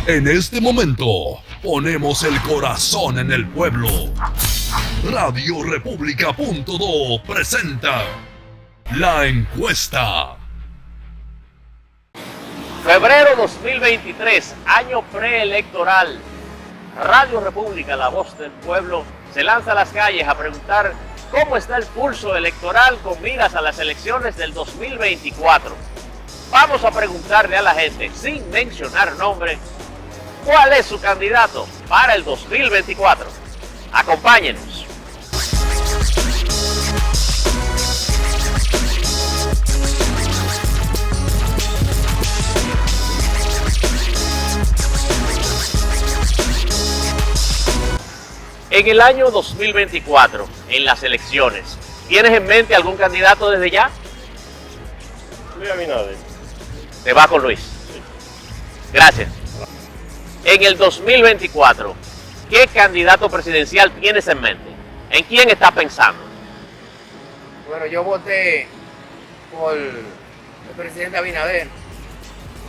En este momento, ponemos el corazón en el pueblo. Radio República.do presenta La Encuesta. Febrero 2023, año preelectoral. Radio República, la voz del pueblo, se lanza a las calles a preguntar cómo está el pulso electoral con miras a las elecciones del 2024. Vamos a preguntarle a la gente, sin mencionar nombre, ¿cuál es su candidato para el 2024? Acompáñenos. En el año 2024, en las elecciones, ¿tienes en mente algún candidato desde ya? Luis Abinader. Te va con Luis. Sí. Gracias. En el 2024, ¿qué candidato presidencial tienes en mente? ¿En quién estás pensando? Bueno, yo voté por el presidente Abinader,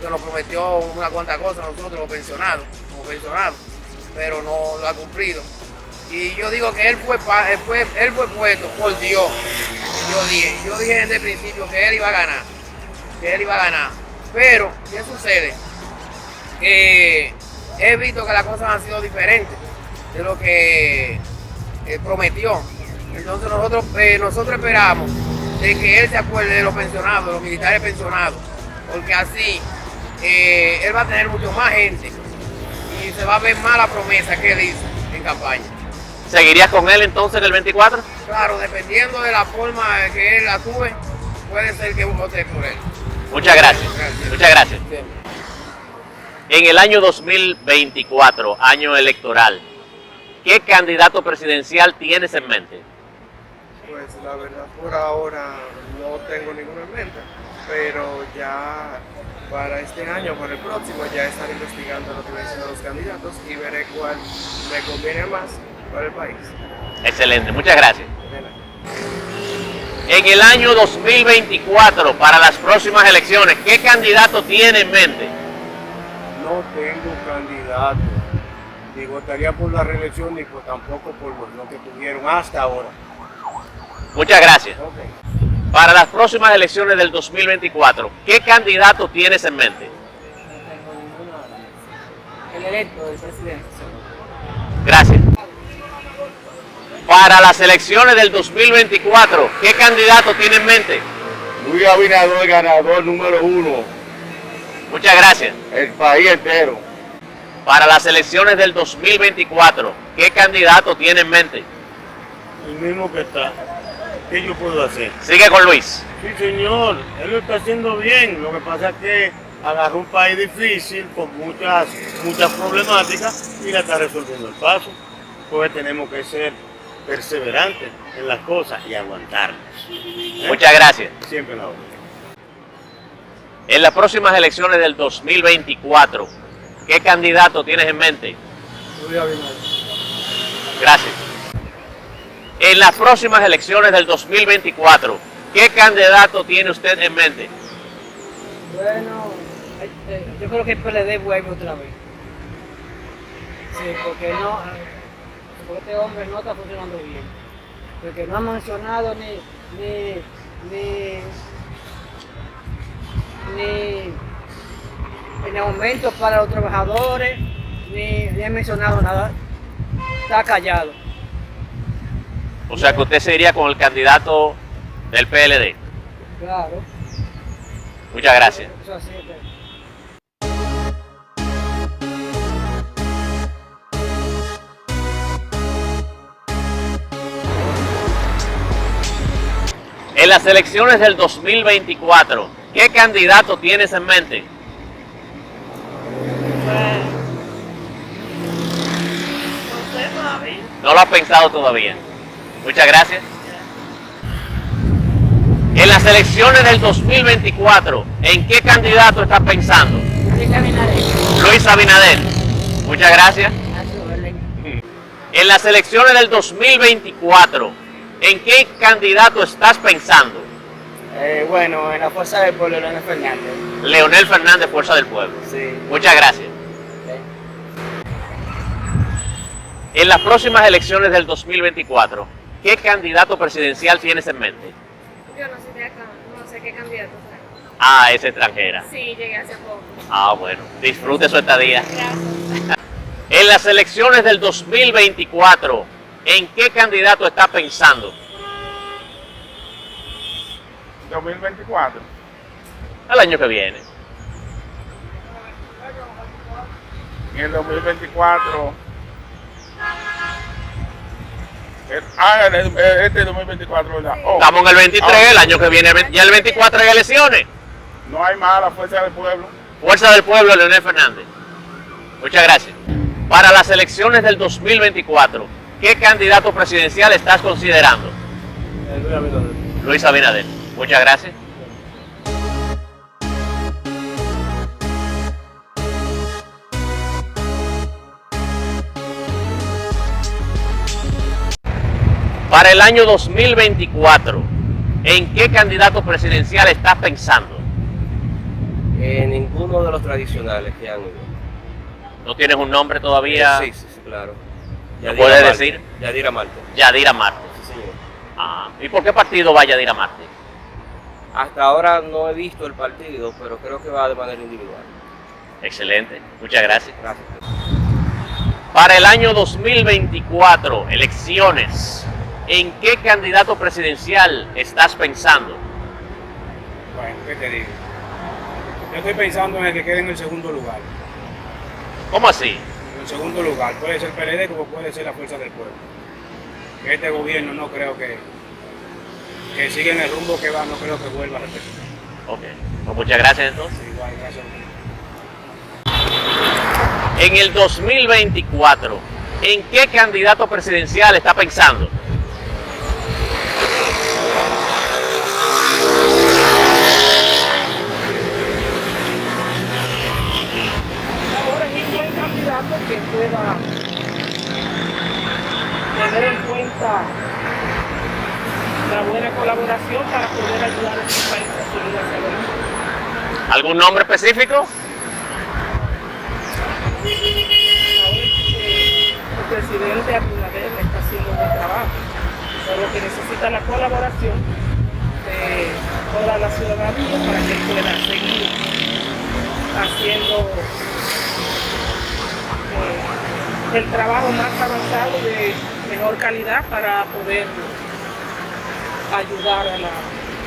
que nos prometió una cuanta cosa a nosotros, los pensionados, como pensionados, pero no lo ha cumplido. Y yo digo que él fue puesto por Dios. Yo dije desde el principio que él iba a ganar, Pero, ¿qué sucede? Que he visto que las cosas han sido diferentes de lo que prometió. Entonces nosotros esperamos de que él se acuerde de los pensionados, de los militares pensionados, porque así él va a tener mucho más gente y se va a ver más la promesa que él hizo en campaña. ¿Seguirías con él entonces en el 24? Claro, dependiendo de la forma que él actúe, puede ser que vote por él. Muchas gracias. Muchas gracias. Sí. En el año 2024, año electoral, ¿qué candidato presidencial tienes en mente? Pues la verdad por ahora no tengo ninguno en mente, pero ya para este año, para el próximo, ya estaré investigando lo que me dicen los candidatos y veré cuál me conviene más para el país. Excelente, muchas gracias. En el año 2024, para las próximas elecciones, ¿qué candidato tiene en mente? No tengo candidato, ni votaría por la reelección ni tampoco por lo que tuvieron hasta ahora. Muchas gracias. Okay. Para las próximas elecciones del 2024, ¿qué candidato tienes en mente? No tengo ninguno ahora mismo. El electo del presidente. Gracias. Para las elecciones del 2024, ¿qué candidato tiene en mente? Luis Abinader, ganador número 1. Muchas gracias. El país entero. Para las elecciones del 2024, ¿qué candidato tiene en mente? El mismo que está. ¿Qué yo puedo hacer? Sigue con Luis. Sí, señor. Él lo está haciendo bien. Lo que pasa es que agarró un país difícil, con muchas problemáticas, y la está resolviendo el paso. Porque tenemos que ser perseverantes en las cosas y aguantarnos. Muchas gracias. Siempre la otra. En las próximas elecciones del 2024, ¿qué candidato tienes en mente? Luis Abinader. Gracias. En las próximas elecciones del 2024, ¿qué candidato tiene usted en mente? Bueno, yo creo que el PLD vuelve otra vez. Sí, porque este hombre no está funcionando bien. Porque no ha mencionado ni aumentos para los trabajadores, ni ha mencionado nada. Está callado. O sea que usted se iría con el candidato del PLD. Claro. Muchas gracias. Eso así es. En las elecciones del 2024, ¿qué candidato tienes en mente? No lo has pensado todavía. Muchas gracias. En las elecciones del 2024, ¿en qué candidato estás pensando? Luis Abinader. Luis Abinader. Muchas gracias. En las elecciones del 2024, ¿en qué candidato estás pensando? Bueno, en la Fuerza del Pueblo, Leonel Fernández. Leonel Fernández, Fuerza del Pueblo. Sí. Muchas gracias. En las próximas elecciones del 2024, ¿qué candidato presidencial tienes en mente? Yo no soy de acá, no sé qué candidato será. Ah, es extranjera. Sí, llegué hace poco. Ah, bueno, disfrute su estadía. Gracias. En las elecciones del 2024, ¿en qué candidato está pensando? 2024. Al año que viene. En el 2024. Este 2024, ¿verdad? Oh, Estamos en el 23, el año que viene, ya el 24 hay elecciones. no hay más la fuerza del pueblo. Fuerza del Pueblo, Leonel Fernández. Muchas gracias. Para las elecciones del 2024, ¿qué candidato presidencial estás considerando? Luis Abinader. Muchas gracias. Para el año 2024, ¿en qué candidato presidencial estás pensando? Ninguno de los tradicionales que han ido. ¿No tienes un nombre todavía? Sí, claro. ¿Lo puedes decir? Yadira Marte. Yadira Marte. Sí, señor. Ah, ¿y por qué partido va Yadira Marte? Hasta ahora no he visto el partido, pero creo que va de manera individual. Excelente, muchas gracias. Gracias. Para el año 2024, elecciones, ¿en qué candidato presidencial estás pensando? Bueno, ¿qué te digo? Yo estoy pensando en el que quede en el segundo lugar. ¿Cómo así? En el segundo lugar. Puede ser PLD como puede ser la Fuerza del Pueblo. Que este gobierno no creo que siga en el rumbo que va, no creo que vuelva a repetir. Ok, pues muchas gracias entonces. Igual, gracias. En el 2024, ¿en qué candidato presidencial está pensando? Ahora es un buen candidato que pueda tener en cuenta la buena colaboración para poder ayudar a este país a subir hacia adelante. ¿Algún nombre específico? Ahora el presidente Abinader está haciendo un buen trabajo, pero que necesita la colaboración de toda la ciudadanía para que pueda seguir haciendo el trabajo más avanzado de mejor calidad para poder ayudar a la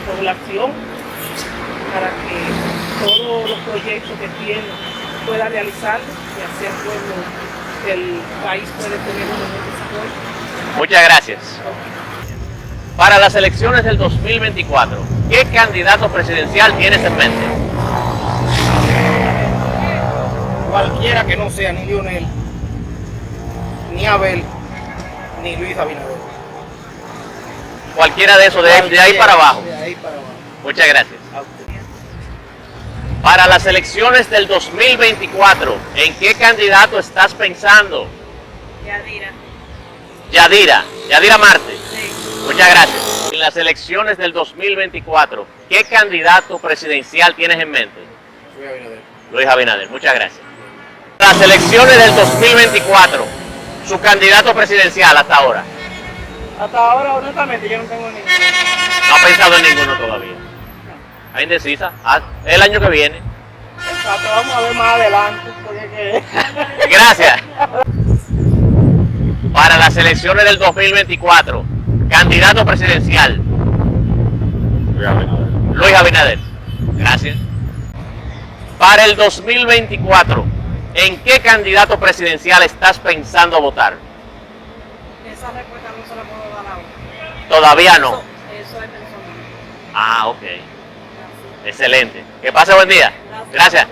población para que todos los proyectos que tiene pueda realizarlos y así el país puede tener un mejor desarrollo. Muchas gracias. Para las elecciones del 2024, ¿qué candidato presidencial tienes en mente? Cualquiera que no sea ni Lionel, ni Abel, ni Luis Abinader. Cualquiera de esos, de ahí para abajo. De ahí para abajo. Muchas gracias. Para las elecciones del 2024, ¿en qué candidato estás pensando? Yadira. Yadira Marte. Sí. Muchas gracias. En las elecciones del 2024, ¿qué candidato presidencial tienes en mente? Luis Abinader. Luis Abinader. Muchas gracias. Las elecciones del 2024, su candidato presidencial hasta ahora. Hasta ahora, honestamente, yo no tengo ninguno. No ha pensado en ninguno todavía. ¿Está indecisa? Ah, el año que viene. Exacto, vamos a ver más adelante. Porque Gracias. Para las elecciones del 2024, candidato presidencial. Luis Abinader. Gracias. Para el 2024, ¿en qué candidato presidencial estás pensando votar? esa respuesta no se la puedo dar ahora. Todavía no. Eso es personal. Ah, ok. Excelente. Que pase buen día. Gracias.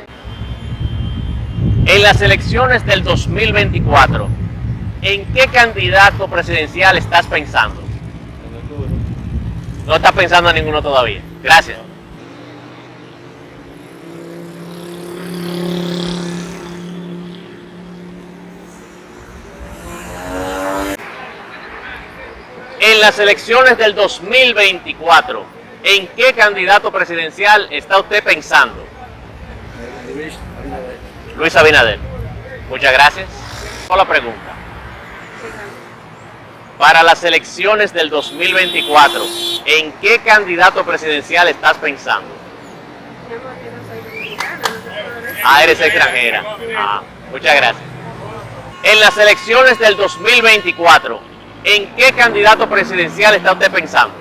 En las elecciones del 2024, ¿en qué candidato presidencial estás pensando? No estás pensando en ninguno todavía. Gracias. En las elecciones del 2024, ¿en qué candidato presidencial está usted pensando? Luis Abinader. Muchas gracias. Por la pregunta. Para las elecciones del 2024, ¿en qué candidato presidencial estás pensando? Mi amor, yo no soy dominicana, no te puedo decir. Ah, eres extranjera. Ah, muchas gracias. En las elecciones del 2024, ¿en qué candidato presidencial está usted pensando?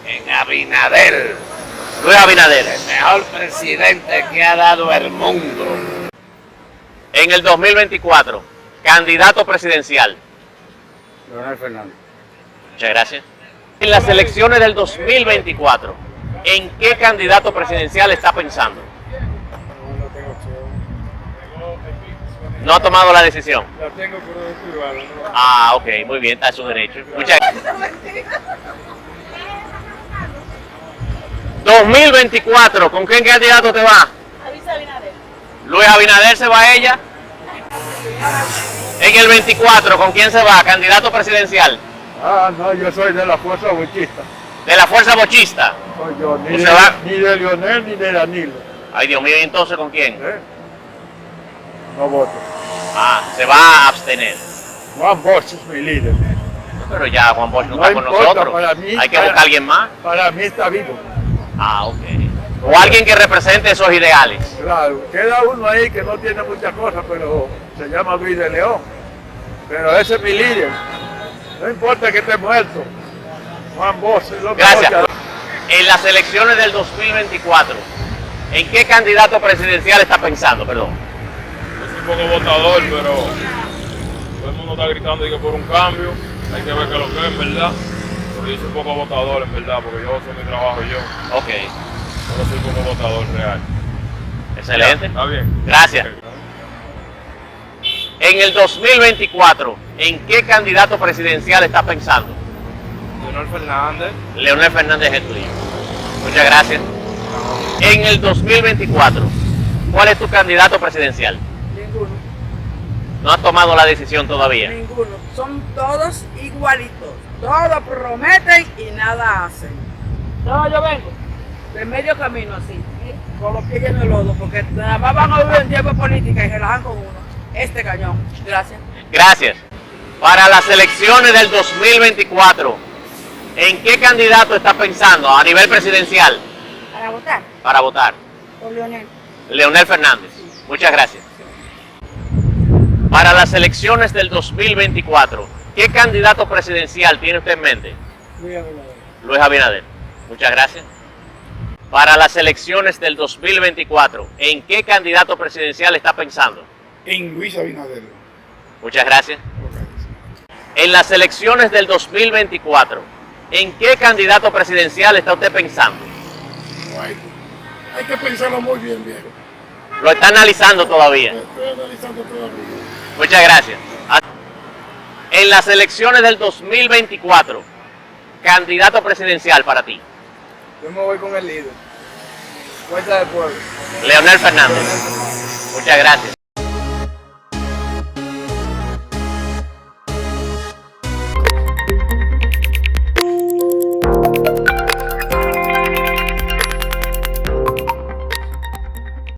En Abinader, Luis Abinader. el mejor presidente que ha dado el mundo. En el 2024, candidato presidencial. Leonel Fernández. Muchas gracias. En las elecciones del 2024, ¿en qué candidato presidencial está pensando? No tengo opción. No ha tomado la decisión. La tengo, pero es privada, ¿no? Ah, ok, muy bien, está en su derecho. Muchas gracias. 2024, ¿con qué candidato te va? Luis Abinader se va a ella. En el 24, ¿con quién se va? Candidato presidencial. Ah, no, yo soy de la fuerza bochista. De la fuerza bochista. Soy yo, ni ¿Usted va? ni de Leonel ni de Danilo. Ay, Dios mío, ¿y entonces con quién? ¿Eh? No voto. Ah, se va a abstener. Juan Bosch es mi líder. Pero ya Juan Bosch no No está con importa, nosotros. para mí, Hay que para- buscar a alguien más. Para mí está vivo. Ah, ok. O alguien que represente esos ideales. Claro, queda uno ahí que no tiene muchas cosas, pero se llama Luis de León. Pero ese es mi líder. No importa que esté muerto. Juan Bosch es lo que Gracias. voy En las elecciones del 2024, ¿en qué candidato presidencial está pensando? Perdón. Yo soy un poco votador, pero todo el mundo está gritando que por un cambio. Hay que ver qué es lo que es, en verdad. Pero yo soy un poco votador, en verdad, porque yo soy mi trabajo yo. Ok, Pero soy un poco votador real. excelente. ¿Está bien? Gracias. En el 2024, ¿en qué candidato presidencial está pensando? Leonel Fernández. Leonel Fernández es tuyo. Muchas gracias. En el 2024, ¿cuál es tu candidato presidencial? Ninguno, No has tomado la decisión todavía. ninguno. Son todos igualitos. Todos prometen y nada hacen. No, yo vengo de medio camino así, con los pies llenos de lodo, porque nada más van a vivir en tiempo de política y relajan con uno. Este cañón. Gracias. Gracias. Para las elecciones del 2024, ¿en qué candidato está pensando a nivel presidencial Para votar, para votar? por Leonel. Leonel Fernández. Muchas gracias. Para las elecciones del 2024, ¿qué candidato presidencial tiene usted en mente? Luis Abinader. Muchas gracias. Para las elecciones del 2024, ¿en qué candidato presidencial está pensando? En Luis Abinader. Muchas gracias. En las elecciones del 2024, ¿en qué candidato presidencial está usted pensando? Hay que pensarlo muy bien, viejo. Lo está analizando todavía. Estoy analizando todavía. Muchas gracias. En las elecciones del 2024, candidato presidencial para ti, Yo me voy con el líder. Fuerza del pueblo. Leonel Fernández. Muchas gracias.